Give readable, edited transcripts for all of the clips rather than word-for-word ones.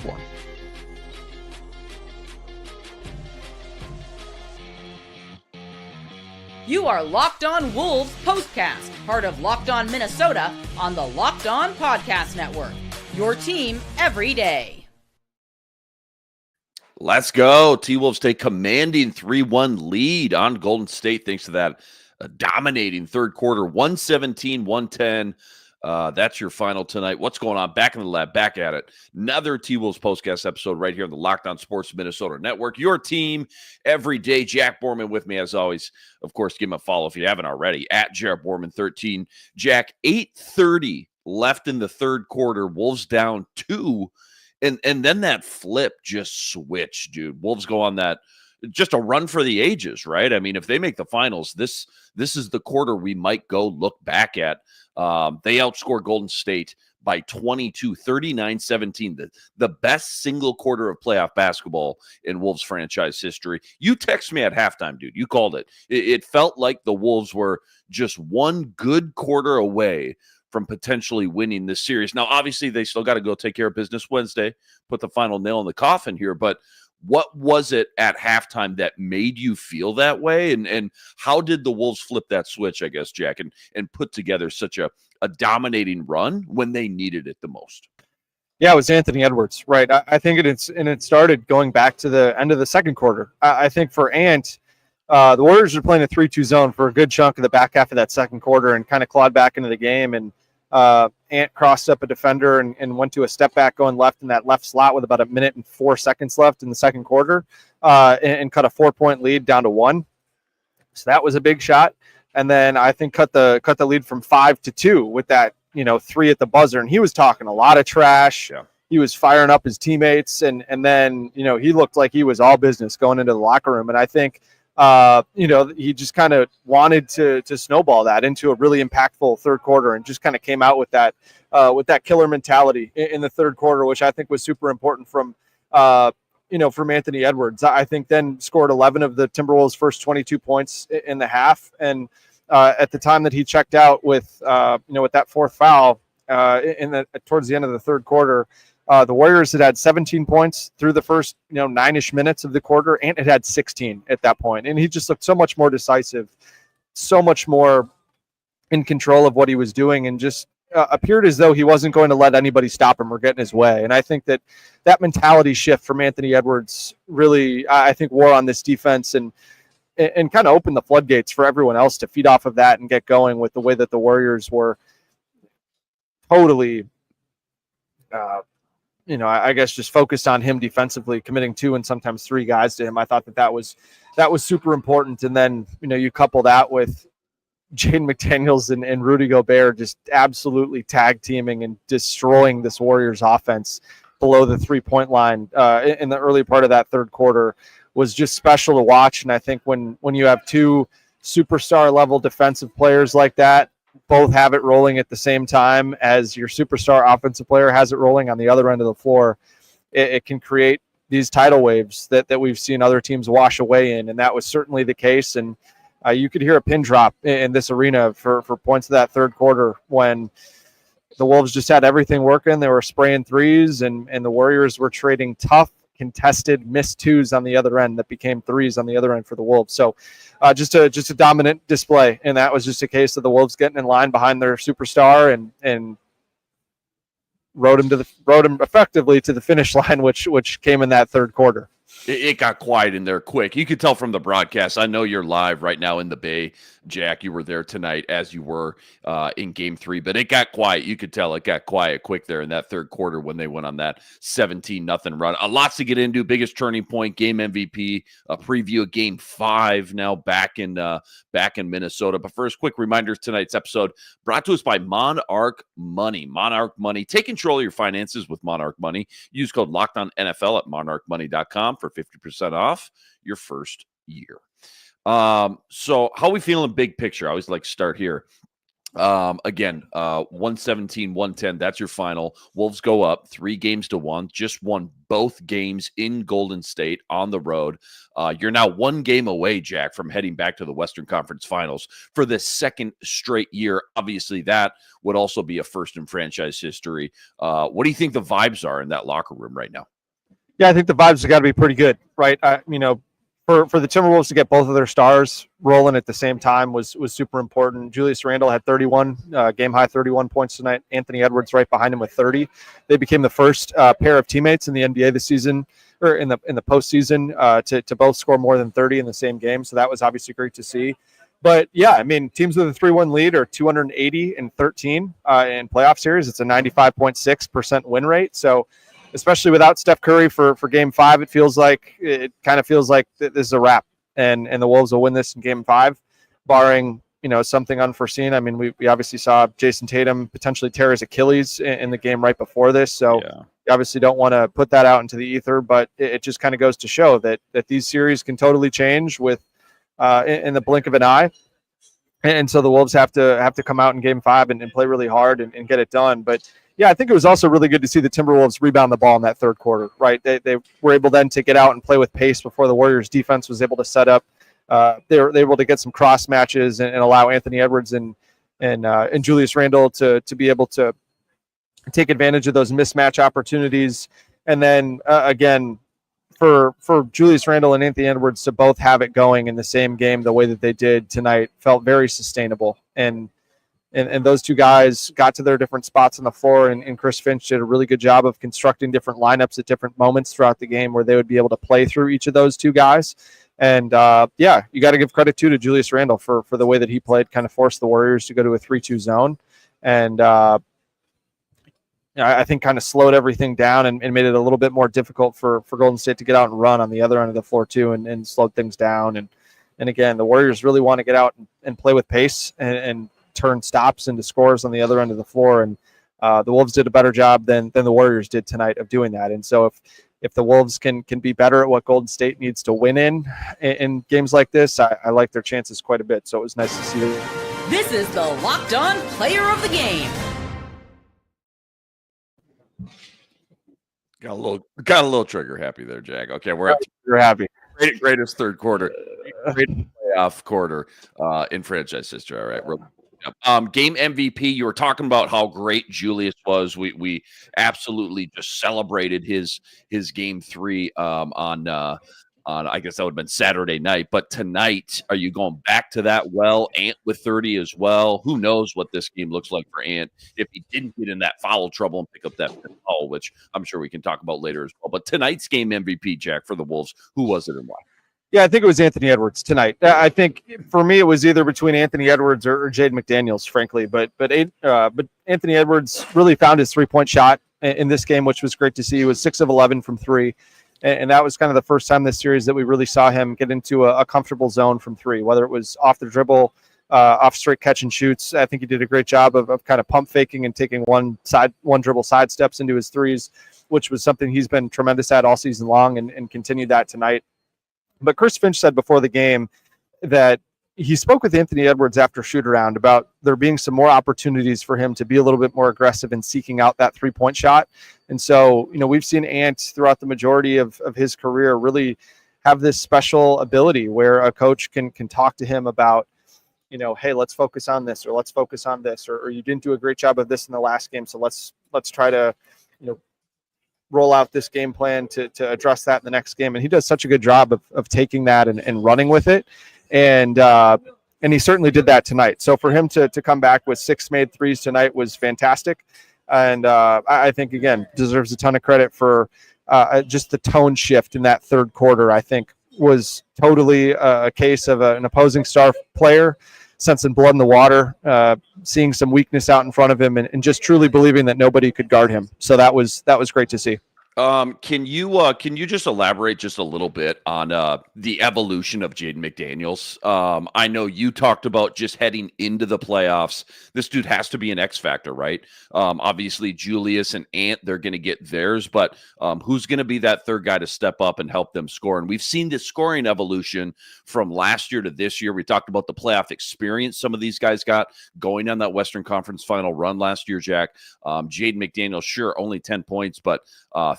platform. You are Locked On Wolves Postcast, part of Locked On Minnesota on the Locked On Podcast Network. Your team every day. Let's go. T-Wolves take commanding 3-1 lead on Golden State thanks to that dominating third quarter, 117-110. That's your final tonight. What's going on? Back in the lab, back at it. Another T-Wolves Postcast episode right here on the Locked On Sports Minnesota Network. Your team every day. Jack Borman with me as always. Of course, give him a follow if you haven't already at Jared Borman 13. Jack, 8:30 left in the third quarter. Wolves down 2. And then that flip just switched, dude. Wolves go on that, just a run for the ages, right? I mean, if they make the finals, this is the quarter we might go look back at. They outscore Golden State by 22, 39-17, the best single quarter of playoff basketball in Wolves franchise history. You text me at halftime, dude. You called it. It felt like the Wolves were just one good quarter away from potentially winning this series. Now, obviously, they still got to go take care of business Wednesday, put the final nail in the coffin here, but what was it at halftime that made you feel that way? And how did the Wolves flip that switch, I guess, Jack, and put together such a dominating run when they needed it the most? Yeah, it was Anthony Edwards, right? I think it started going back to the end of the second quarter. I think for Ant, the Warriors were playing a 3-2 zone for a good chunk of the back half of that second quarter and kind of clawed back into the game. And Ant crossed up a defender and went to a step back going left in that left slot with about 1 minute and 4 seconds left in the second quarter and cut a 4-point lead down to 1. So that was a big shot. And then I think cut the lead from 5-2 with that, 3 at the buzzer. And he was talking a lot of trash. Yeah. He was firing up his teammates. And then, he looked like he was all business going into the locker room. And I think, he just kind of wanted to snowball that into a really impactful third quarter and just kind of came out with that killer mentality in the third quarter, which I think was super important from Anthony Edwards. I think then scored 11 of the Timberwolves' first 22 points in the half. And at the time that he checked out with that fourth foul towards the end of the third quarter, the Warriors had 17 points through the first 9-ish minutes of the quarter, and it had 16 at that point. And he just looked so much more decisive, so much more in control of what he was doing, and just appeared as though he wasn't going to let anybody stop him or get in his way. And I think that mentality shift from Anthony Edwards really, I think, wore on this defense and kind of opened the floodgates for everyone else to feed off of that and get going with the way that the Warriors were totally I guess just focused on him defensively, committing 2 and sometimes 3 guys to him. I thought that was super important. And then, you couple that with Jaden McDaniels and Rudy Gobert just absolutely tag teaming and destroying this Warriors offense below the 3-point line in the early part of that third quarter was just special to watch. And I think when you have 2 superstar level defensive players like that, both have it rolling at the same time as your superstar offensive player has it rolling on the other end of the floor, it can create these tidal waves that we've seen other teams wash away in. And that was certainly the case. And you could hear a pin drop in this arena for points of that third quarter when the Wolves just had everything working. They were spraying threes and the Warriors were trading tough, contested missed 2s on the other end that became 3s on the other end for the Wolves. So just a dominant display. And that was just a case of the Wolves getting in line behind their superstar and rode him effectively to the finish line, which came in that third quarter. It got quiet in there quick. You could tell from the broadcast. I know you're live right now in the Bay, Jack. You were there tonight as you were in Game 3, but it got quiet. You could tell it got quiet quick there in that third quarter when they went on that 17-0 run. Lots to get into. Biggest turning point, game MVP, a preview of Game 5 now back in Minnesota. But first, quick reminder: tonight's episode brought to us by Monarch Money. Monarch Money. Take control of your finances with Monarch Money. Use code LOCKEDONNFL at monarchmoney.com for 50% off your first year. So how are we feeling big picture? I always like to start here. Again, 117, 110. That's your final. Wolves go up 3-1. Just won both games in Golden State on the road. You're now 1 game away, Jack, from heading back to the Western Conference Finals for the second straight year. Obviously, that would also be a first in franchise history. What do you think the vibes are in that locker room right now? Yeah, I think the vibes have got to be pretty good, right? For the Timberwolves to get both of their stars rolling at the same time was super important. Julius Randle had 31, game high 31 points tonight. Anthony Edwards right behind him with 30. They became the first pair of teammates in the NBA this season, or in the postseason, to both score more than 30 in the same game. So that was obviously great to see. But yeah, I mean, teams with a 3-1 lead are 280 and 13 in playoff series. It's a 95.6% win rate. So, especially without Steph Curry for Game 5, it kind of feels like this is a wrap, and the Wolves will win this in Game 5, barring something unforeseen. I mean, we obviously saw Jason Tatum potentially tear his Achilles in the game right before this, so you obviously don't want to put that out into the ether. But it just kind of goes to show that these series can totally change with in the blink of an eye. And so the Wolves have to come out in Game 5 and play really hard and get it done. But yeah, I think it was also really good to see the Timberwolves rebound the ball in that third quarter, right? They were able then to get out and play with pace before the Warriors' defense was able to set up. They were able to get some cross matches and allow Anthony Edwards and Julius Randle to be able to take advantage of those mismatch opportunities. And then again, for Julius Randle and Anthony Edwards to both have it going in the same game the way that they did tonight felt very sustainable. And those two guys got to their different spots on the floor, and Chris Finch did a really good job of constructing different lineups at different moments throughout the game where they would be able to play through each of those two guys. And yeah, you got to give credit to Julius Randle for the way that he played, kind of forced the Warriors to go to a 3-2 zone. And I think kind of slowed everything down and made it a little bit more difficult for Golden State to get out and run on the other end of the floor too, and slowed things down. And again, the Warriors really want to get out and play with pace and turn stops into scores on the other end of the floor. And the Wolves did a better job than the Warriors did tonight of doing that. And so if the Wolves can be better at what Golden State needs to win in games like this, I like their chances quite a bit. So it was nice to see. This is the Locked On Player of the Game. Got a little trigger happy there, Jack. Okay, you're happy. Greatest third quarter, greatest playoff quarter in franchise history. All right, game MVP. You were talking about how great Julius was. We absolutely just celebrated his game 3 on I guess that would have been Saturday night. But tonight, are you going back to that well? Ant with 30 as well. Who knows what this game looks like for Ant if he didn't get in that foul trouble and pick up that foul, which I'm sure we can talk about later as well. But tonight's game MVP, Jack, for the Wolves, who was it and why? Yeah, I think it was Anthony Edwards tonight. I think for me it was either between Anthony Edwards or Jaden McDaniels, frankly. But Anthony Edwards really found his 3-point shot in this game, which was great to see. He was 6 of 11 from 3. And that was kind of the first time this series that we really saw him get into a comfortable zone from 3, whether it was off the dribble, off straight catch and shoots. I think he did a great job of kind of pump faking and taking one dribble side steps into his threes, which was something he's been tremendous at all season long and continued that tonight. But Chris Finch said before the game that he spoke with Anthony Edwards after shoot around about there being some more opportunities for him to be a little bit more aggressive in seeking out that 3-point shot. And so, we've seen Ant throughout the majority of his career really have this special ability where a coach can talk to him about, hey, let's focus on this, or let's focus on this, or you didn't do a great job of this in the last game. So let's try to, roll out this game plan to address that in the next game. And he does such a good job of taking that and running with it. And he certainly did that tonight. So for him to come back with 6 made threes tonight was fantastic. And I think, again, deserves a ton of credit for just the tone shift in that third quarter. I think was totally a case of an opposing star player sensing blood in the water, seeing some weakness out in front of him, and just truly believing that nobody could guard him. So that was great to see. Can you just elaborate just a little bit on the evolution of Jaden McDaniels? I know you talked about just heading into the playoffs. This dude has to be an X factor, right? Obviously Julius and Ant, they're going to get theirs, but who's going to be that third guy to step up and help them score? And we've seen this scoring evolution from last year to this year. We talked about the playoff experience some of these guys got going on that Western Conference final run last year, Jack. Jaden McDaniels, sure, only 10 points, but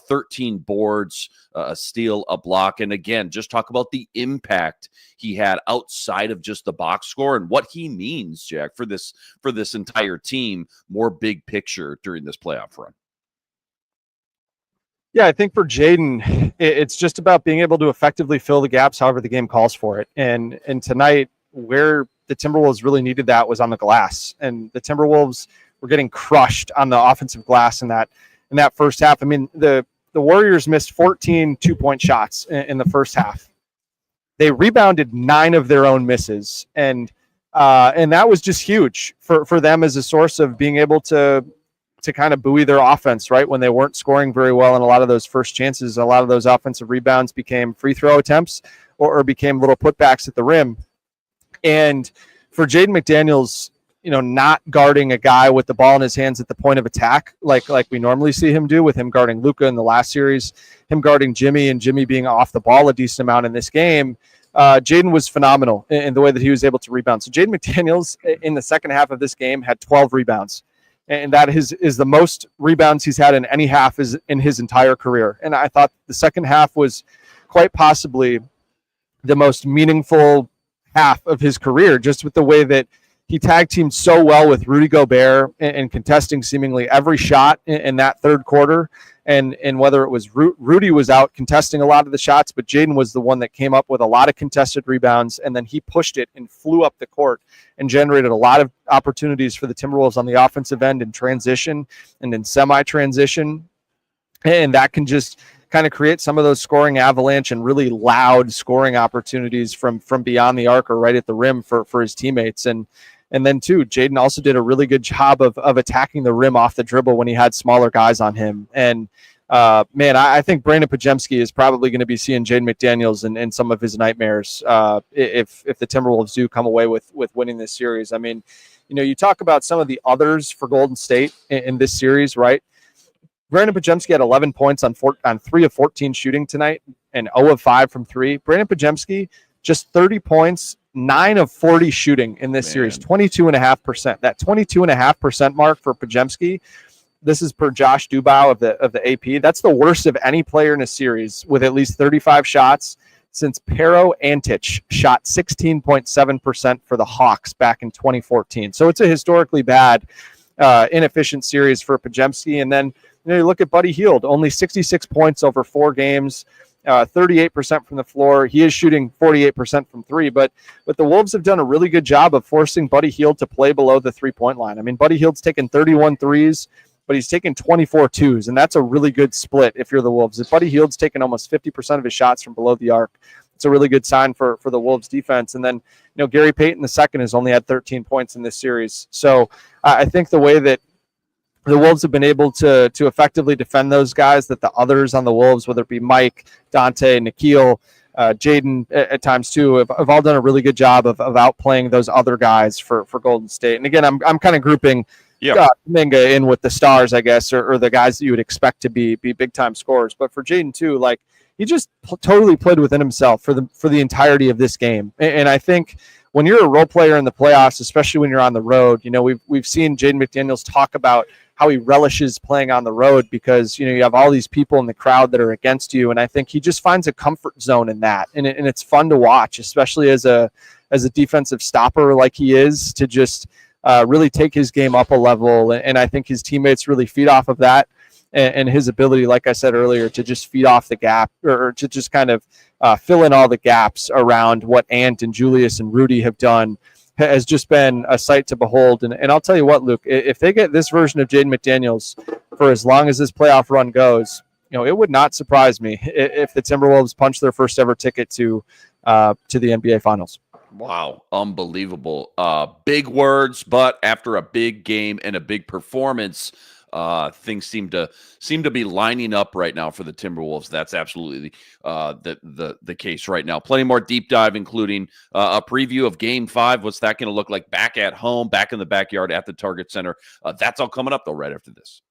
13 boards, a steal, a block. And again, just talk about the impact he had outside of just the box score and what he means, Jack, for this entire team, more big picture during this playoff run. Yeah, I think for Jaden, it's just about being able to effectively fill the gaps however the game calls for it. And tonight, where the Timberwolves really needed that was on the glass. And the Timberwolves were getting crushed on the offensive glass in that first half. I mean, the Warriors missed 14 two-point shots in the first half. They rebounded 9 of their own misses, and that was just huge for them as a source of being able to kind of buoy their offense, right? When they weren't scoring very well in a lot of those first chances, a lot of those offensive rebounds became free throw attempts or became little putbacks at the rim. And for Jaden McDaniels, not guarding a guy with the ball in his hands at the point of attack, like we normally see him do, with him guarding Luka in the last series, him guarding Jimmy, and Jimmy being off the ball a decent amount in this game. Jaden was phenomenal in the way that he was able to rebound. So Jaden McDaniels in the second half of this game had 12 rebounds. And that is the most rebounds he's had in any half is in his entire career. And I thought the second half was quite possibly the most meaningful half of his career, just with the way that he tag teamed so well with Rudy Gobert and contesting seemingly every shot in that third quarter. And whether it was Rudy was out contesting a lot of the shots, but Jaden was the one that came up with a lot of contested rebounds. And then he pushed it and flew up the court and generated a lot of opportunities for the Timberwolves on the offensive end in transition and in semi-transition. And that can just kind of create some of those scoring avalanche and really loud scoring opportunities from beyond the arc or right at the rim for his teammates. And then, too, Jaden also did a really good job of attacking the rim off the dribble when he had smaller guys on him. And, man, I think Brandon Podziemski is probably going to be seeing Jaden McDaniels in some of his nightmares if the Timberwolves do come away with winning this series. I mean, you talk about some of the others for Golden State in this series, right? Brandon Podziemski had 11 points on 3 of 14 shooting tonight and 0 of 5 from 3. Brandon Podziemski, just 30 points, 9 of 40 shooting in this series, 22.5%. That 22.5% mark for Podziemski, this is per Josh Dubow of the AP. That's the worst of any player in a series with at least 35 shots since Pero Antic shot 16.7% for the Hawks back in 2014. So it's a historically bad, inefficient series for Podziemski. And then you look at Buddy Hield, only 66 points over 4 games. 38% from the floor. He is shooting 48% from 3, but the Wolves have done a really good job of forcing Buddy Hield to play below the 3-point line. I mean, Buddy Hield's taken 31 threes, but he's taken 24 twos, and that's a really good split if you're the Wolves. If Buddy Hield's taken almost 50% of his shots from below the arc, it's a really good sign for the Wolves defense. And then, Gary Payton II has only had 13 points in this series. So I think the way that the Wolves have been able to effectively defend those guys that the others on the Wolves, whether it be Mike, Dante, Nikhil, Jaden at times too, have all done a really good job of outplaying those other guys for Golden State. And again, I'm kind of grouping Minga in with the stars, I guess, or the guys that you would expect to be big time scorers. But for Jaden too, like he just totally played within himself for the entirety of this game. And I think when you're a role player in the playoffs, especially when you're on the road, we've seen Jaden McDaniels talk about how he relishes playing on the road because, you have all these people in the crowd that are against you. And I think he just finds a comfort zone in that. And it's fun to watch, especially as a defensive stopper like he is, to just really take his game up a level. And I think his teammates really feed off of that and his ability, like I said earlier, to just feed off the gap or to just kind of fill in all the gaps around what Ant and Julius and Rudy have done has just been a sight to behold. And I'll tell you what, Luke, if they get this version of Jaden McDaniels for as long as this playoff run goes, it would not surprise me if the Timberwolves punch their first ever ticket to the NBA Finals. Wow, unbelievable. Big words, but after a big game and a big performance, Things seem to be lining up right now for the Timberwolves. That's absolutely the case right now. Plenty more deep dive, including a preview of Game 5. What's that going to look like back at home, back in the backyard at the Target Center? That's all coming up, though, right after this.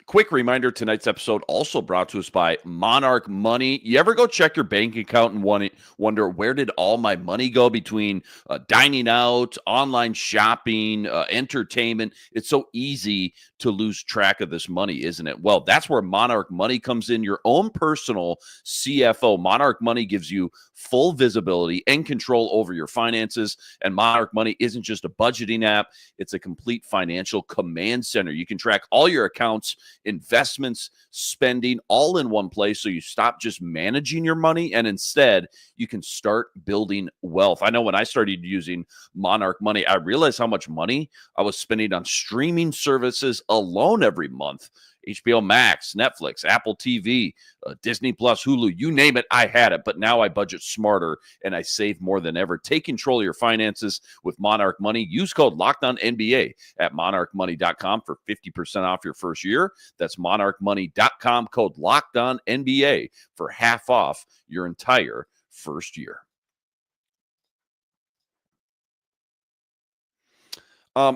Quick reminder, tonight's episode also brought to us by Monarch Money. You ever go check your bank account and wonder, where did all my money go between dining out, online shopping, entertainment? It's so easy to lose track of this money, isn't it? Well, that's where Monarch Money comes in, your own personal CFO. Monarch Money gives you full visibility and control over your finances. And Monarch Money isn't just a budgeting app, it's a complete financial command center. You can track all your accounts, investments, spending, all in one place, so you stop just managing your money and instead you can start building wealth. I know when I started using Monarch Money, I realized how much money I was spending on streaming services alone every month. HBO Max, Netflix, Apple TV, Disney Plus, Hulu, you name it, I had it. But now I budget smarter and I save more than ever. Take control of your finances with Monarch Money. Use code LOCKEDONNBA at monarchmoney.com for 50% off your first year. That's monarchmoney.com, code LOCKEDONNBA for half off your entire first year.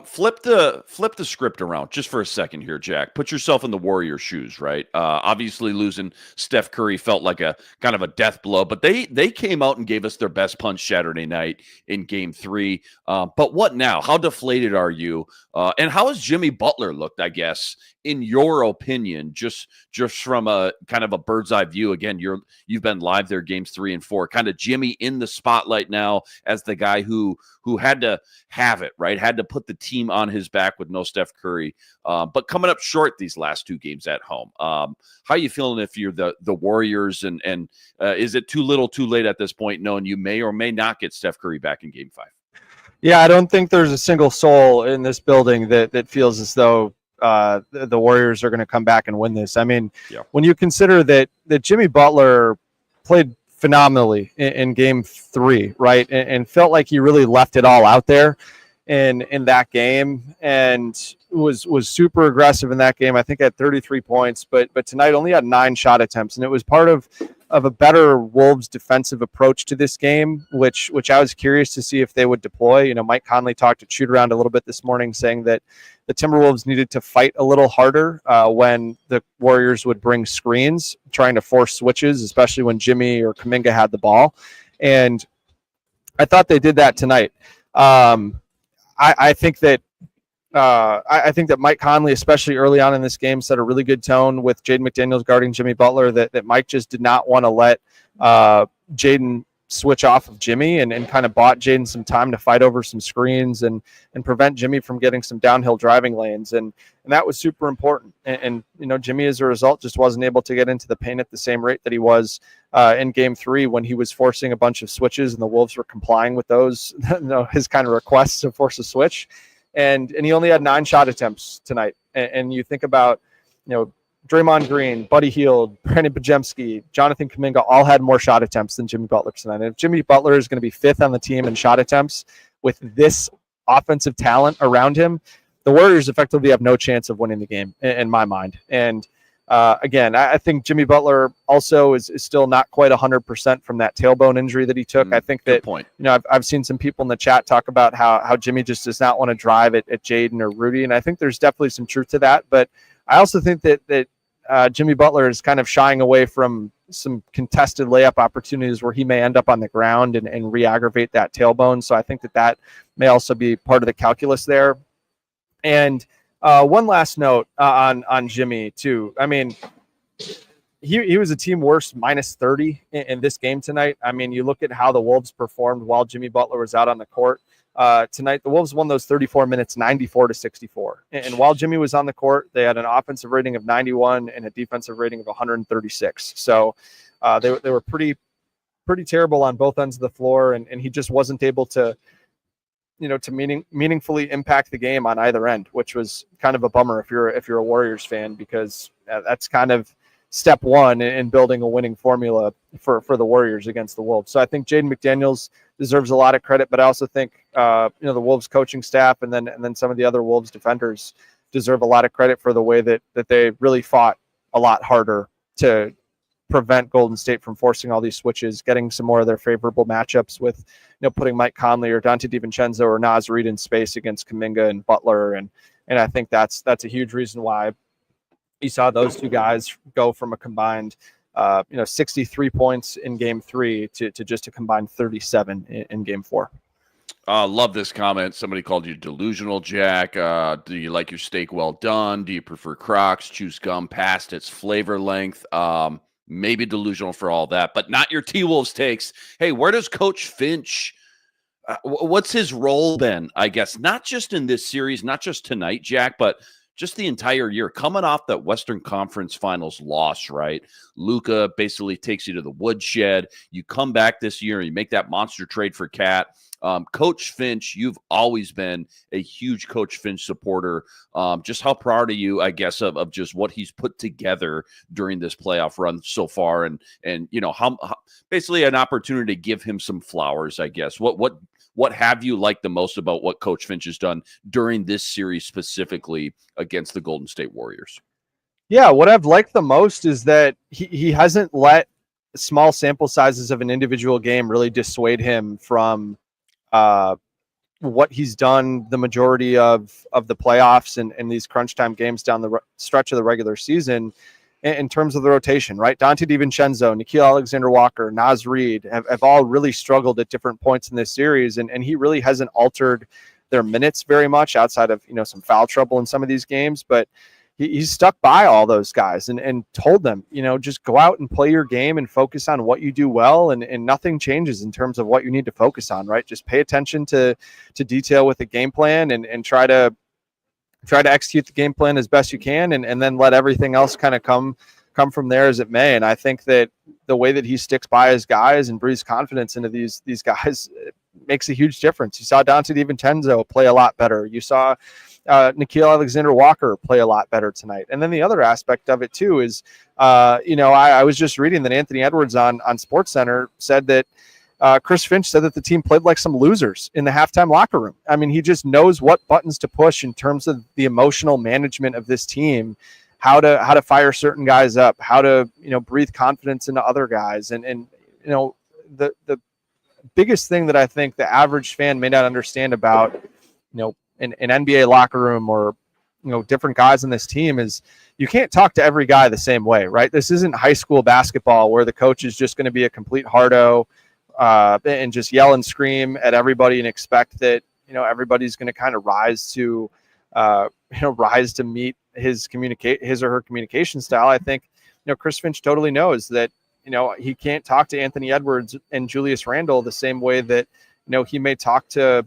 Flip the script around just for a second here, Jack. Put yourself in the Warriors' shoes, right? Obviously, losing Steph Curry felt like a kind of a death blow, but they came out and gave us their best punch Saturday night in Game 3. But what now? How deflated are you? And how has Jimmy Butler looked, I guess, in your opinion, just from a kind of a bird's eye view? Again, you've been live there, Games 3 and 4. Kind of Jimmy in the spotlight now as the guy who had to have it, right? Had to put the team on his back with no Steph Curry, but coming up short these last two games at home. How are you feeling if you're the Warriors, and is it too little too late at this point, knowing you may or may not get Steph Curry back in Game 5? Yeah, I don't think there's a single soul in this building that feels as though the Warriors are going to come back and win this. I mean, when you consider that Jimmy Butler played phenomenally in Game 3, right, and felt like he really left it all out there in that game, and was super aggressive in that game. I think had 33 points, but tonight only had 9 shot attempts, and it was part of a better Wolves defensive approach to this game, which I was curious to see if they would deploy. You know, Mike Conley talked to shoot around a little bit this morning, saying that the Timberwolves needed to fight a little harder when the Warriors would bring screens, trying to force switches, especially when Jimmy or Kuminga had the ball. And I thought they did that tonight. I think that Mike Conley, especially early on in this game, set a really good tone with Jaden McDaniels guarding Jimmy Butler, that Mike just did not want to let Jaden switch off of Jimmy, and kind of bought Jaden some time to fight over some screens and prevent Jimmy from getting some downhill driving lanes. And that was super important. And you know, Jimmy, as a result, just wasn't able to get into the paint at the same rate that he was in Game 3 when he was forcing a bunch of switches, and the Wolves were complying with those, his kind of requests to force a switch. And he only had 9 shot attempts tonight. And you think about, Draymond Green, Buddy Hield, Brandon Podziemski, Jonathan Kuminga all had more shot attempts than Jimmy Butler tonight. And if Jimmy Butler is going to be 5th on the team in shot attempts with this offensive talent around him, the Warriors effectively have no chance of winning the game in my mind. And again, I think Jimmy Butler also is still not quite 100% from that tailbone injury that he took. I think that, I've seen some people in the chat talk about how Jimmy just does not want to drive at Jaden or Rudy. And I think there's definitely some truth to that. But I also think that Jimmy Butler is kind of shying away from some contested layup opportunities where he may end up on the ground and re-aggravate that tailbone. So I think that may also be part of the calculus there. And one last note on Jimmy too. I mean, he was a team worst -30 in this game tonight. I mean, you look at how the Wolves performed while Jimmy Butler was out on the court. Tonight, the Wolves won those 34 minutes, 94-64. And while Jimmy was on the court, they had an offensive rating of 91 and a defensive rating of 136. So they were pretty terrible on both ends of the floor, and he just wasn't able to meaningfully impact the game on either end, which was kind of a bummer if you're a Warriors fan, because that's kind of step one in building a winning formula for the Warriors against the Wolves. So I think Jaden McDaniels deserves a lot of credit, but I also think the Wolves coaching staff and then some of the other Wolves defenders deserve a lot of credit for the way that they really fought a lot harder to prevent Golden State from forcing all these switches, getting some more of their favorable matchups with, putting Mike Conley or Dante DiVincenzo or Naz Reid in space against Kuminga and Butler. And I think that's a huge reason why you saw those two guys go from a combined 63 points in game 3 to just a combined 37 in game 4. Love this comment. Somebody called you delusional, Jack. Do you like your steak well done? Do you prefer Crocs? Choose gum past its flavor length. Maybe delusional for all that, but not your T-Wolves takes. Hey, where does Coach Finch, what's his role then, I guess? Not just in this series, not just tonight, Jack, but just the entire year, coming off that Western Conference Finals loss, right? Luka basically takes you to the woodshed. You come back this year and you make that monster trade for Cat. Coach Finch, you've always been a huge Coach Finch supporter. Just how proud are you, I guess, of just what he's put together during this playoff run so far, and how basically an opportunity to give him some flowers, I guess. What have you liked the most about what Coach Finch has done during this series specifically against the Golden State Warriors? Yeah, what I've liked the most is that he hasn't let small sample sizes of an individual game really dissuade him from what he's done the majority of the playoffs and these crunch time games down the stretch of the regular season in terms of the rotation, right? Dante DiVincenzo, Nickeil Alexander-Walker, Naz Reid have all really struggled at different points in this series, and he really hasn't altered their minutes very much outside of some foul trouble in some of these games, but he's stuck by all those guys and told them, just go out and play your game and focus on what you do well, and nothing changes in terms of what you need to focus on, right? Just pay attention to detail with the game plan and try to execute the game plan as best you can, and then let everything else kind of come from there as it may. And I think that the way that he sticks by his guys and breathes confidence into these guys makes a huge difference. You saw Dante DiVincenzo play a lot better. You saw Nickeil Alexander-Walker play a lot better tonight. And then the other aspect of it too is, I was just reading that Anthony Edwards on SportsCenter said that Chris Finch said that the team played like some losers in the halftime locker room. I mean, he just knows what buttons to push in terms of the emotional management of this team, how to fire certain guys up, how to breathe confidence into other guys, and the biggest thing that I think the average fan may not understand about an NBA locker room or different guys in this team is you can't talk to every guy the same way, right? This isn't high school basketball where the coach is just going to be a complete hardo and just yell and scream at everybody and expect that everybody's going to kind of rise to meet his or her communication style. I think Chris Finch totally knows that he can't talk to Anthony Edwards and Julius Randle the same way that he may talk to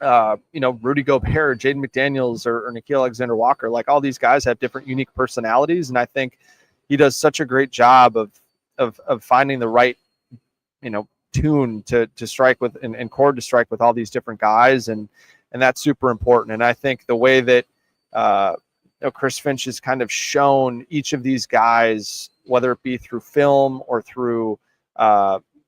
Rudy Gobert, Jaden McDaniels, or Nickeil Alexander-Walker. Like, all these guys have different unique personalities, and I think he does such a great job of finding the right tune to strike with and chord to strike with all these different guys, and that's super important. And I think the way that Chris Finch has kind of shown each of these guys, whether it be through film or through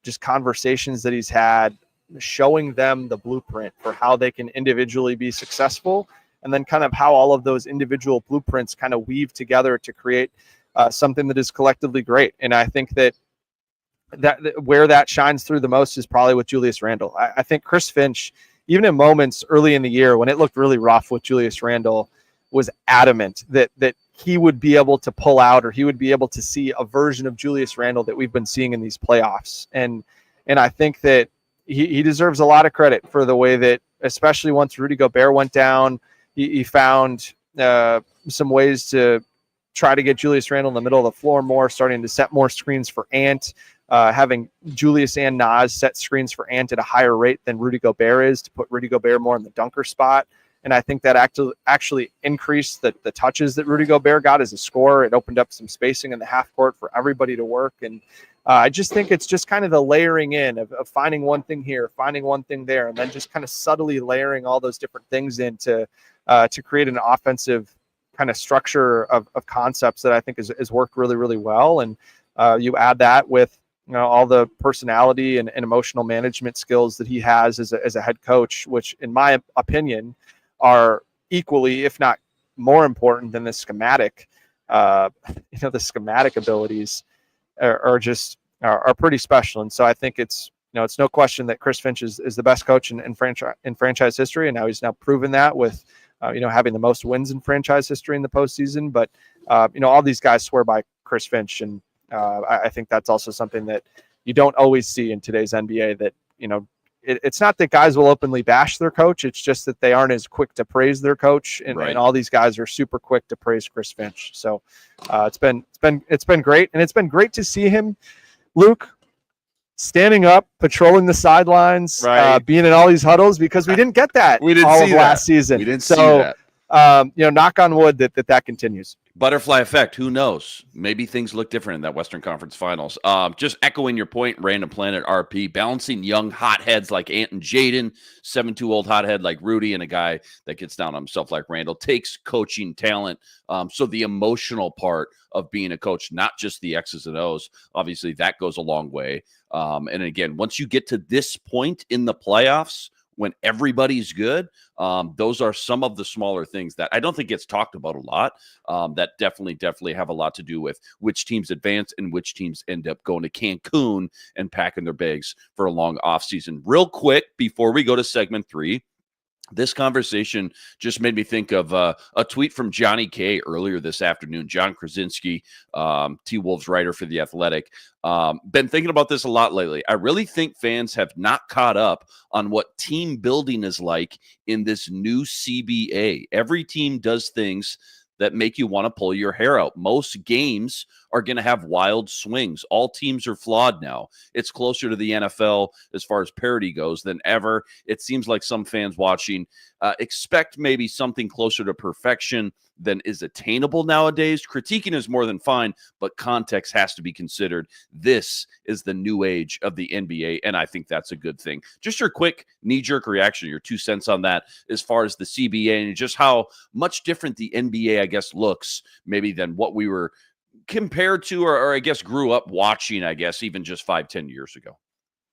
just conversations that he's had, showing them the blueprint for how they can individually be successful, and then kind of how all of those individual blueprints kind of weave together to create something that is collectively great. And I think that where that shines through the most is probably with Julius Randle. I think Chris Finch, even in moments early in the year when it looked really rough with Julius Randle, was adamant that he would be able to pull out, or he would be able to see a version of Julius Randle that we've been seeing in these playoffs. And I think that he deserves a lot of credit for the way that, especially once Rudy Gobert went down, he found some ways to try to get Julius Randle in the middle of the floor more, starting to set more screens for Ant, having Julius and Naz set screens for Ant at a higher rate than Rudy Gobert is, to put Rudy Gobert more in the dunker spot. And I think that actually increased the touches that Rudy Gobert got as a scorer. It opened up some spacing in the half court for everybody to work. And I just think it's just kind of the layering in of finding one thing here, finding one thing there, and then just kind of subtly layering all those different things in to create an offensive kind of structure of concepts that I think is worked really, really well. And you add that with, all the personality and emotional management skills that he has as a head coach, which in my opinion are equally, if not more important than the schematic. The schematic abilities are pretty special. And so I think it's no question that Chris Finch is the best coach in franchise history. And now he's proven that with, having the most wins in franchise history in the postseason. But, all these guys swear by Chris Finch. And I think that's also something that you don't always see in today's NBA, that, it's not that guys will openly bash their coach. It's just that they aren't as quick to praise their coach. And, right. and all these guys are super quick to praise Chris Finch. So it's been great. And it's been great to see him, Luke, standing up, patrolling the sidelines, right. Being in all these huddles, because we didn't get that last season. We didn't see that. Knock on wood that continues. Butterfly effect. Who knows? Maybe things look different in that Western Conference Finals. Just echoing your point, Random Planet RP, balancing young hotheads like Ant and Jaden, 7'2" old hothead like Rudy, and a guy that gets down on himself like Randall, takes coaching talent. So the emotional part of being a coach, not just the X's and O's, obviously that goes a long way. And again, once you get to this point in the playoffs, when everybody's good, those are some of the smaller things that I don't think gets talked about a lot, that definitely have a lot to do with which teams advance and which teams end up going to Cancun and packing their bags for a long offseason. Real quick, before we go to segment 3, this conversation just made me think of a tweet from Johnny K earlier this afternoon. John Krasinski, T-Wolves writer for The Athletic. Been thinking about this a lot lately. I really think fans have not caught up on what team building is like in this new CBA. Every team does things that make you want to pull your hair out. Most games are going to have wild swings. All teams are flawed now. It's closer to the NFL as far as parity goes than ever. It seems like some fans watching expect maybe something closer to perfection than is attainable nowadays. Critiquing is more than fine, but context has to be considered. This is the new age of the NBA, and I think that's a good thing. Just your quick knee-jerk reaction, your 2 cents on that as far as the CBA and just how much different the NBA, I guess, looks maybe than what we were compared to or I guess grew up watching, I guess, even just 5-10 years ago.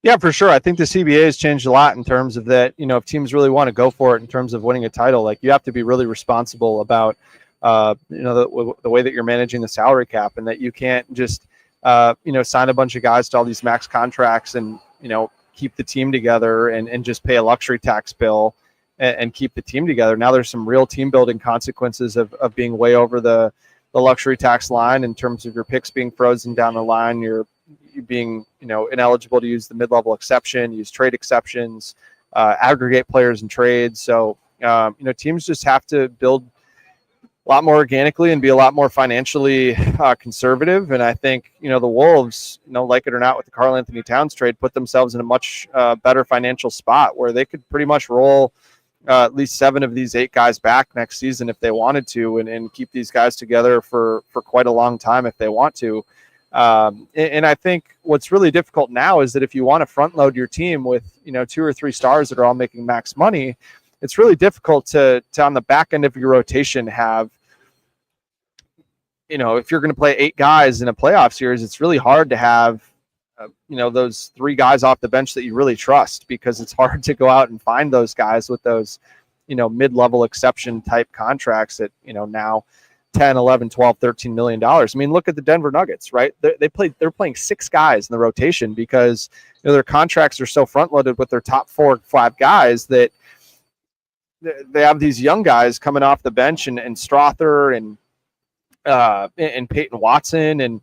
Yeah, for sure. I think the CBA has changed a lot in terms of that, if teams really want to go for it in terms of winning a title, like you have to be really responsible about, the way that you're managing the salary cap, and that you can't just, sign a bunch of guys to all these max contracts and, keep the team together and just pay a luxury tax bill and keep the team together. Now there's some real team building consequences of being way over the luxury tax line in terms of your picks being frozen down the line, you being, ineligible to use the mid-level exception, use trade exceptions, aggregate players and trades. So, teams just have to build a lot more organically and be a lot more financially conservative. And I think, the Wolves, like it or not, with the Karl Anthony Towns trade, put themselves in a much better financial spot where they could pretty much roll at least 7 of these 8 guys back next season if they wanted to, and keep these guys together for quite a long time if they want to. And I think what's really difficult now is that if you want to front load your team with, 2 or 3 stars that are all making max money, it's really difficult to on the back end of your rotation have, if you're going to play 8 guys in a playoff series, it's really hard to have, those 3 guys off the bench that you really trust, because it's hard to go out and find those guys with those, mid-level exception type contracts at, now 10, 11, 12, 13 million dollars. I mean, look at the Denver Nuggets, right? They're playing 6 guys in the rotation because their contracts are so front loaded with their top 4 or 5 guys that they have these young guys coming off the bench and Strother and Peyton Watson and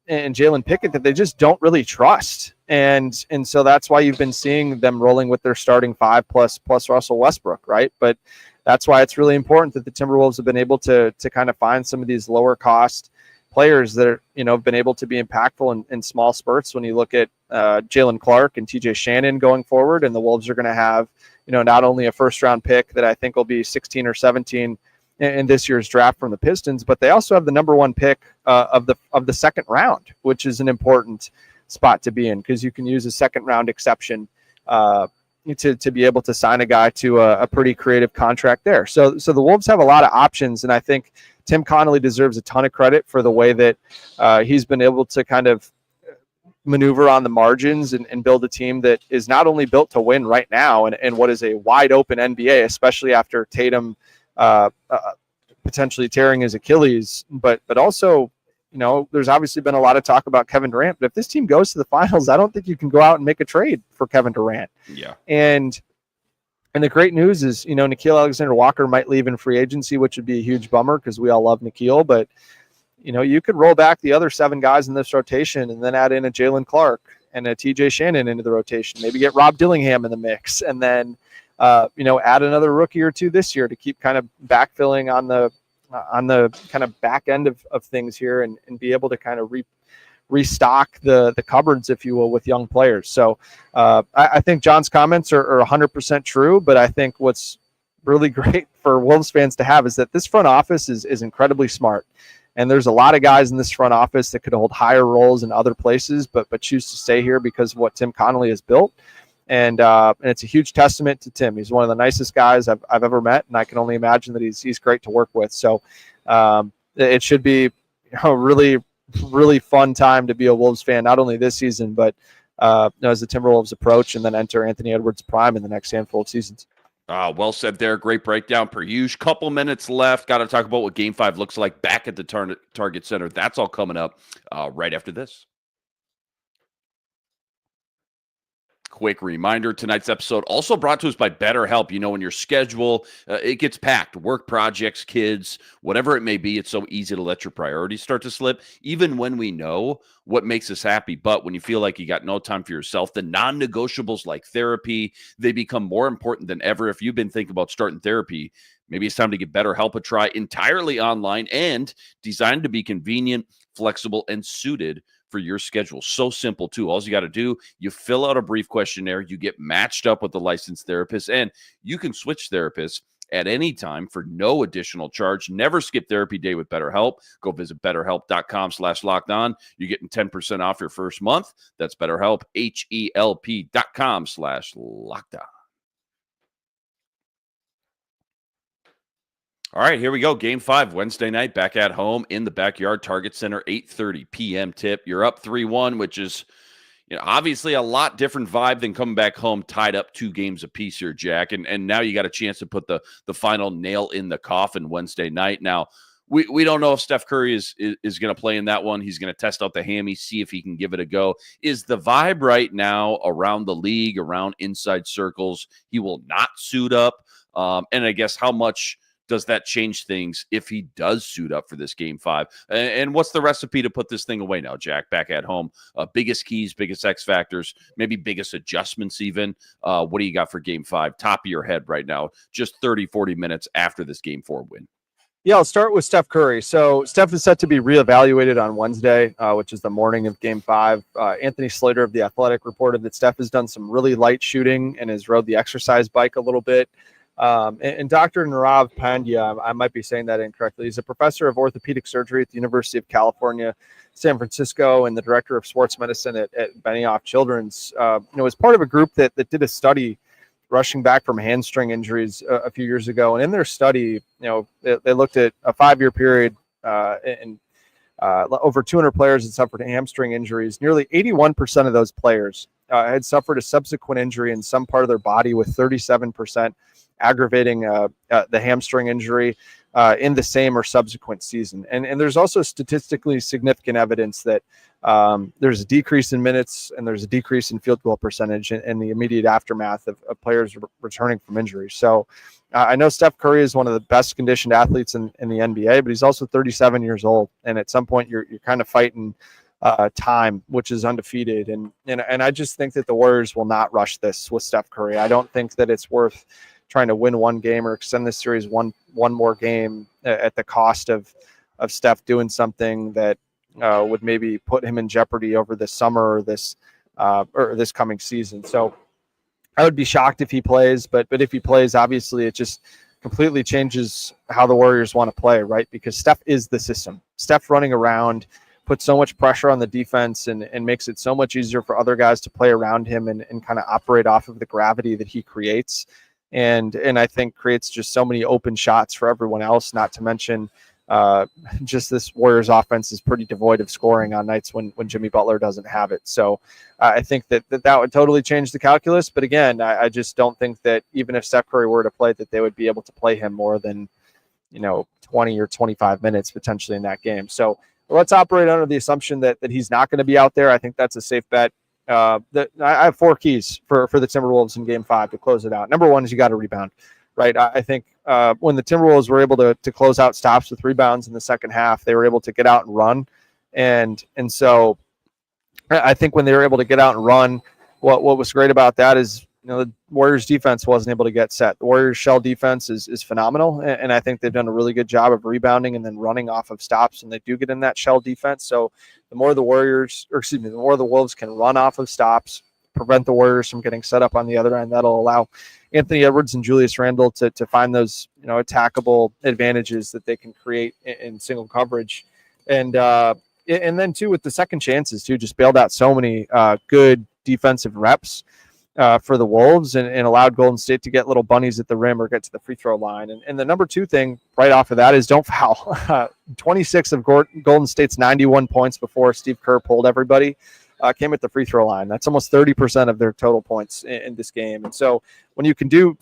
Jalen Pickett that they just don't really trust. And so that's why you've been seeing them rolling with their starting 5 plus Russell Westbrook, right? But that's why it's really important that the Timberwolves have been able to kind of find some of these lower cost players that are, have been able to be impactful in small spurts. When you look at Jalen Clark and TJ Shannon going forward, and the Wolves are going to have, not only a first round pick that I think will be 16 or 17 in this year's draft from the Pistons, but they also have the number 1 pick of the second round, which is an important spot to be in because you can use a second round exception, to be able to sign a guy to a pretty creative contract there. So the Wolves have a lot of options, and I think Tim Connolly deserves a ton of credit for the way that he's been able to kind of maneuver on the margins and build a team that is not only built to win right now and what is a wide open NBA, especially after Tatum potentially tearing his Achilles, but also, there's obviously been a lot of talk about Kevin Durant, but if this team goes to the finals, I don't think you can go out and make a trade for Kevin Durant. Yeah. And the great news is, Nickeil Alexander-Walker might leave in free agency, which would be a huge bummer because we all love Nickeil, but you could roll back the other 7 guys in this rotation and then add in a Jalen Clark and a TJ Shannon into the rotation, maybe get Rob Dillingham in the mix, and then, add another rookie or 2 this year to keep kind of backfilling on the kind of back end of things here and be able to kind of restock the cupboards, if you will, with young players. So I think John's comments are 100% true, but I think what's really great for Wolves fans to have is that this front office is incredibly smart. And there's a lot of guys in this front office that could hold higher roles in other places, but choose to stay here because of what Tim Connolly has built. And it's a huge testament to Tim. He's one of the nicest guys I've ever met, and I can only imagine that he's great to work with. So it should be a really, really fun time to be a Wolves fan, not only this season, but as the Timberwolves approach and then enter Anthony Edwards' prime in the next handful of seasons. Well said there. Great breakdown per usual. Couple minutes left. Got to talk about what Game 5 looks like back at the Target Center. That's all coming up right after this. Quick reminder, tonight's episode also brought to us by BetterHelp. When your schedule, it gets packed, work projects, kids, whatever it may be, it's so easy to let your priorities start to slip, even when we know what makes us happy. But when you feel like you got no time for yourself, the non-negotiables like therapy, they become more important than ever. If you've been thinking about starting therapy, maybe it's time to give BetterHelp a try, entirely online and designed to be convenient, flexible, and suited for your schedule. So simple, too. All you got to do, you fill out a brief questionnaire, you get matched up with a licensed therapist, and you can switch therapists at any time for no additional charge. Never skip therapy day with BetterHelp. Go visit BetterHelp.com/lockedon. You're getting 10% off your first month. That's BetterHelp, HELP.com/lockedon. All right, here we go. Game 5, Wednesday night, back at home in the backyard, Target Center, 8:30 p.m. tip. You're up 3-1, which is obviously a lot different vibe than coming back home tied up 2 games apiece here, Jack. And now you got a chance to put the final nail in the coffin Wednesday night. Now, we don't know if Steph Curry is going to play in that one. He's going to test out the hammy, see if he can give it a go. Is the vibe right now around the league, around inside circles, he will not suit up? And I guess how much does that change things if he does suit up for this Game 5? And what's the recipe to put this thing away now, Jack, back at home? Biggest keys, biggest X factors, maybe biggest adjustments even. What do you got for Game 5? Top of your head right now, just 30, 40 minutes after this Game 4 win. Yeah, I'll start with Steph Curry. So Steph is set to be reevaluated on Wednesday, which is the morning of Game 5. Anthony Slater of The Athletic reported that Steph has done some really light shooting and has rode the exercise bike a little bit. And Dr. Nirav Pandya, I might be saying that incorrectly, he's a professor of orthopedic surgery at the University of California, San Francisco, and the director of sports medicine at Benioff Children's, was part of a group that did a study rushing back from hamstring injuries a few years ago. And in their study, they looked at a 5-year period and over 200 players had suffered hamstring injuries. Nearly 81% of those players had suffered a subsequent injury in some part of their body, with 37% aggravating the hamstring injury in the same or subsequent season. And there's also statistically significant evidence that there's a decrease in minutes and there's a decrease in field goal percentage in the immediate aftermath of players returning from injury. So I know Steph Curry is one of the best conditioned athletes in the NBA, but he's also 37 years old. And at some point you're kind of fighting time, which is undefeated. And I just think that the Warriors will not rush this with Steph Curry. I don't think that it's worth trying to win one game or extend this series one more game at the cost of Steph doing something that would maybe put him in jeopardy over this summer or this coming season. So I would be shocked if he plays, but if he plays, obviously it just completely changes how the Warriors want to play, right? Because Steph is the system. Steph running around puts so much pressure on the defense and makes it so much easier for other guys to play around him and kind of operate off of the gravity that he creates. And I think creates just so many open shots for everyone else, not to mention just this Warriors offense is pretty devoid of scoring on nights when Jimmy Butler doesn't have it. So I think that would totally change the calculus. But again, I just don't think that even if Steph Curry were to play, that they would be able to play him more than, 20 or 25 minutes potentially in that game. So let's operate under the assumption that he's not going to be out there. I think that's a safe bet. I have 4 keys for the Timberwolves in Game 5 to close it out. Number one is you got to rebound, right? I think when the Timberwolves were able to close out stops with rebounds in the second half, they were able to get out and run. And so I think when they were able to get out and run, what was great about that is, the Warriors defense wasn't able to get set. The Warriors shell defense is phenomenal. And I think they've done a really good job of rebounding and then running off of stops when they do get in that shell defense. So the more the Wolves can run off of stops, prevent the Warriors from getting set up on the other end, that'll allow Anthony Edwards and Julius Randle to find those, attackable advantages that they can create in single coverage. And then too, with the second chances too, just bailed out so many good defensive reps for the Wolves and allowed Golden State to get little bunnies at the rim or get to the free throw line. And the number 2 thing right off of that is don't foul. 26 of Golden State's 91 points before Steve Kerr pulled everybody came at the free throw line. That's almost 30% of their total points in this game. And so when you can do,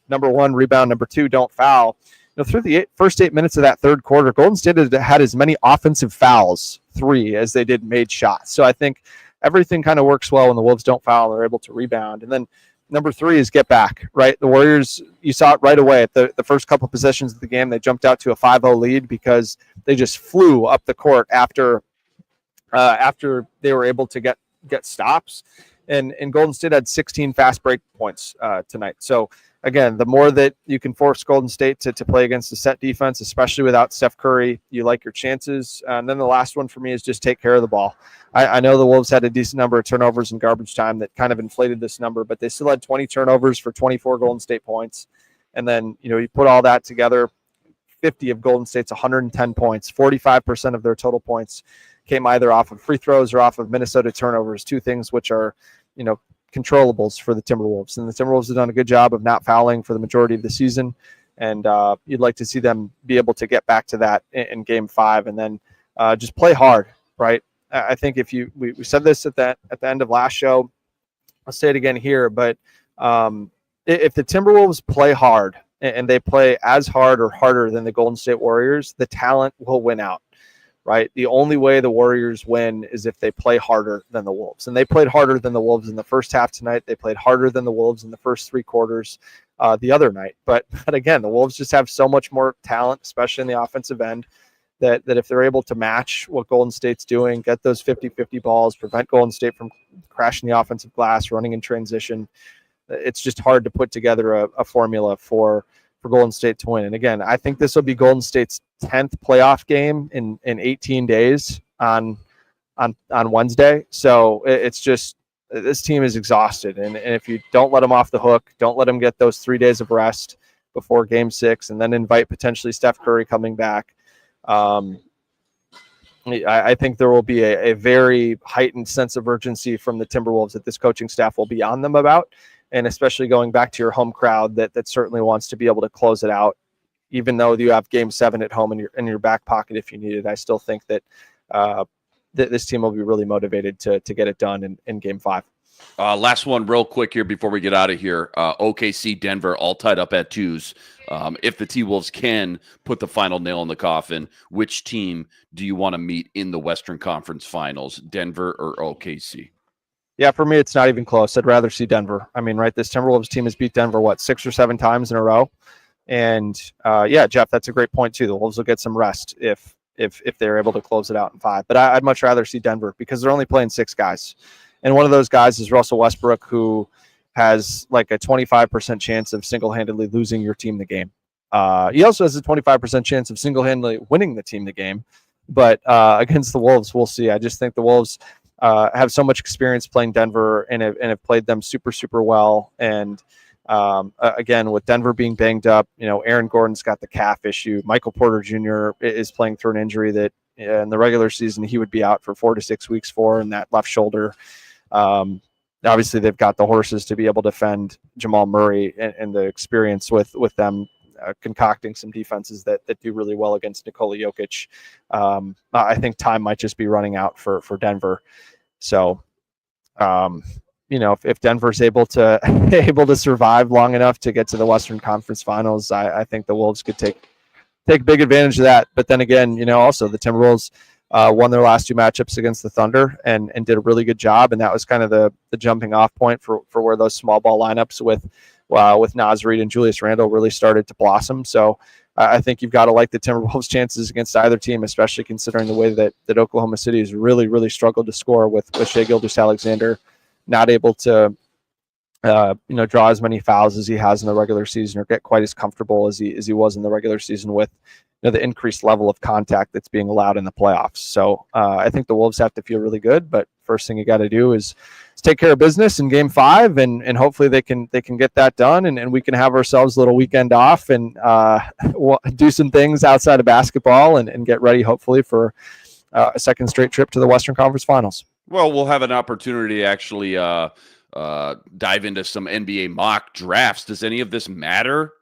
number 1, rebound, number 2, don't foul, through the first 8 minutes of that third quarter, Golden State had as many offensive fouls, 3, as they did made shots. So I think everything kind of works well when the Wolves don't foul. They're able to rebound. And then number 3 is get back, right? The Warriors, you saw it right away at the first couple possessions of the game. They jumped out to a 5-0 lead because they just flew up the court after they were able to get stops. And Golden State had 16 fast break points tonight. So again, the more that you can force Golden State to play against the set defense, especially without Steph Curry, you like your chances. And then the last one for me is just take care of the ball. I know the Wolves had a decent number of turnovers in garbage time that kind of inflated this number, but they still had 20 turnovers for 24 Golden State points. And then, you put all that together, 50 of Golden State's 110 points, 45% of their total points came either off of free throws or off of Minnesota turnovers, 2 things which are, controllables for the Timberwolves. And the Timberwolves have done a good job of not fouling for the majority of the season. And you'd like to see them be able to get back to that in Game 5 and then just play hard, right? I think if we said this at the end of last show, I'll say it again here, but if the Timberwolves play hard and they play as hard or harder than the Golden State Warriors, the talent will win out. Right. The only way the Warriors win is if they play harder than the Wolves. And they played harder than the Wolves in the first half tonight. They played harder than the Wolves in the first 3 quarters the other night. But again, the Wolves just have so much more talent, especially in the offensive end, that if they're able to match what Golden State's doing, get those 50-50 balls, prevent Golden State from crashing the offensive glass, running in transition, it's just hard to put together a formula for Golden State to win. And again, I think this will be Golden State's 10th playoff game in 18 days on Wednesday. So it's just, this team is exhausted. And if you don't let them off the hook, don't let them get those 3 days of rest before Game 6, and then invite potentially Steph Curry coming back. I think there will be a very heightened sense of urgency from the Timberwolves that this coaching staff will be on them about. And especially going back to your home crowd that certainly wants to be able to close it out, even though you have Game 7 at home in your back pocket if you need it. I still think that this team will be really motivated to get it done in Game 5. Last one real quick here before we get out of here. OKC, Denver, all tied up at 2s. If the T-Wolves can put the final nail in the coffin, which team do you want to meet in the Western Conference Finals, Denver or OKC? Yeah, for me, it's not even close. I'd rather see Denver. I mean, right, this Timberwolves team has beat Denver, 6 or 7 times in a row? And, yeah, Jeff, that's a great point, too. The Wolves will get some rest if they're able to close it out in 5. But I'd much rather see Denver because they're only playing 6 guys. And one of those guys is Russell Westbrook, who has like a 25% chance of single-handedly losing your team the game. He also has a 25% chance of single-handedly winning the team the game. But against the Wolves, we'll see. I just think the Wolves have so much experience playing Denver and have played them super, super well. And again, with Denver being banged up, Aaron Gordon's got the calf issue. Michael Porter Jr. is playing through an injury that in the regular season he would be out for 4 to 6 weeks for, and that left shoulder. Obviously, they've got the horses to be able to defend Jamal Murray and the experience with them concocting some defenses that do really well against Nikola Jokic. I think time might just be running out for Denver. So, if Denver's able to survive long enough to get to the Western Conference Finals, I think the Wolves could take big advantage of that. But then again, also the Timberwolves won their last 2 matchups against the Thunder and did a really good job, and that was kind of the jumping off point for where those small ball lineups with Naz Reid and Julius Randle really started to blossom. So I think you've got to like the Timberwolves' chances against either team, especially considering the way that Oklahoma City has really, really struggled to score with Shai Gilgeous-Alexander not able to draw as many fouls as he has in the regular season or get quite as comfortable as he was in the regular season with the increased level of contact that's being allowed in the playoffs. So I think the Wolves have to feel really good, but first thing you got to do is take care of business in Game 5, and hopefully they can get that done, and we can have ourselves a little weekend off and do some things outside of basketball and get ready hopefully for a second straight trip to the Western Conference Finals. Well, we'll have an opportunity to actually dive into some NBA mock drafts. Does any of this matter,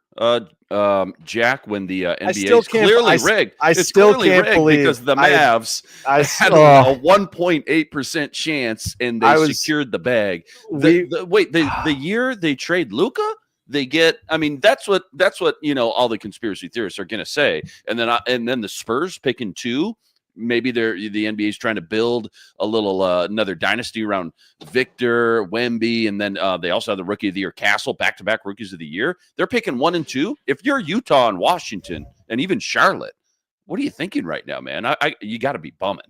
Jack, when the NBA is clearly rigged? It's still can't believe because the Mavs had a 1.8% chance and they secured the bag. The year they trade Luka, they get. I mean, that's what all the conspiracy theorists are going to say. And then the Spurs picking 2. Maybe the NBA is trying to build a little another dynasty around Victor Wemby, and then they also have the Rookie of the Year Castle, back-to-back Rookies of the Year. They're picking 1 and 2. If you're Utah and Washington and even Charlotte, what are you thinking right now, man? You got to be bumming.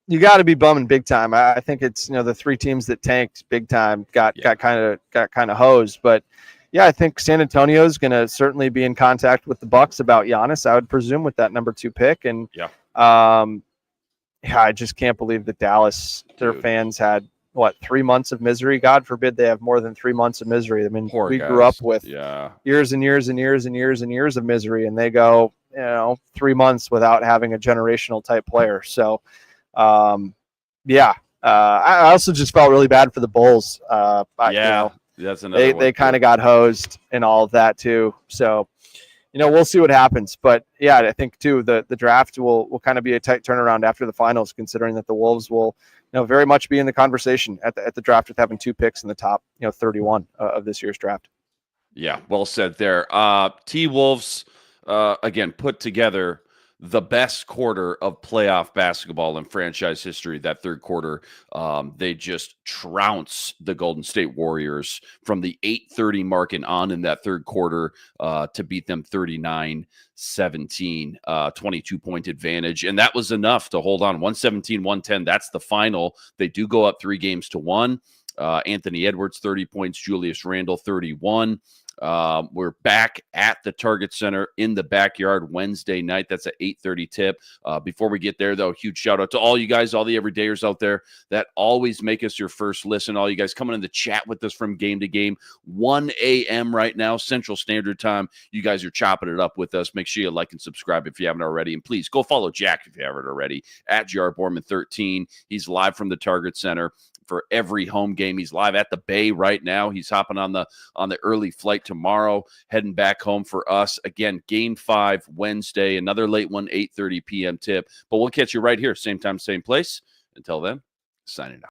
You got to be bumming big time. I think it's the 3 teams that tanked big time got kind of hosed, but. Yeah, I think San Antonio is going to certainly be in contact with the Bucks about Giannis, I would presume, with that number 2 pick. And I just can't believe that Dallas, their fans had 3 months of misery. God forbid they have more than 3 months of misery. I mean, we grew up with years and years and years and years and years of misery, and they go 3 months without having a generational type player. So, I also just felt really bad for the Bulls. That's another they kind of got hosed and all of that too. So, we'll see what happens. But yeah, I think too the draft will kind of be a tight turnaround after the finals, considering that the Wolves will very much be in the conversation at the draft with having 2 picks in the top 31 of this year's draft. Yeah, well said there. T-Wolves again put together the best quarter of playoff basketball in franchise history. That 3rd quarter, they just trounce the Golden State Warriors from the 8:30 mark and on in that 3rd quarter to beat them 39-17, 22-point advantage. And that was enough to hold on. 117-110, that's the final. They do go up 3-1. Anthony Edwards, 30 points. Julius Randle, 31. We're back at the Target Center in the backyard Wednesday night. That's an 8:30 tip. Before we get there, though, huge shout out to all you guys, all the everydayers out there that always make us your first listen. All you guys coming in the chat with us from game to game. 1 a.m. right now, Central Standard Time. You guys are chopping it up with us. Make sure you like and subscribe if you haven't already. And please go follow Jack if you haven't already at GR Borman 13. He's live from the Target Center for every home game. He's live at the Bay right now. He's hopping on the early flight tomorrow, heading back home for us. Again, Game 5 Wednesday, another late one, 8:30 p.m. tip. But we'll catch you right here, same time, same place. Until then, signing out.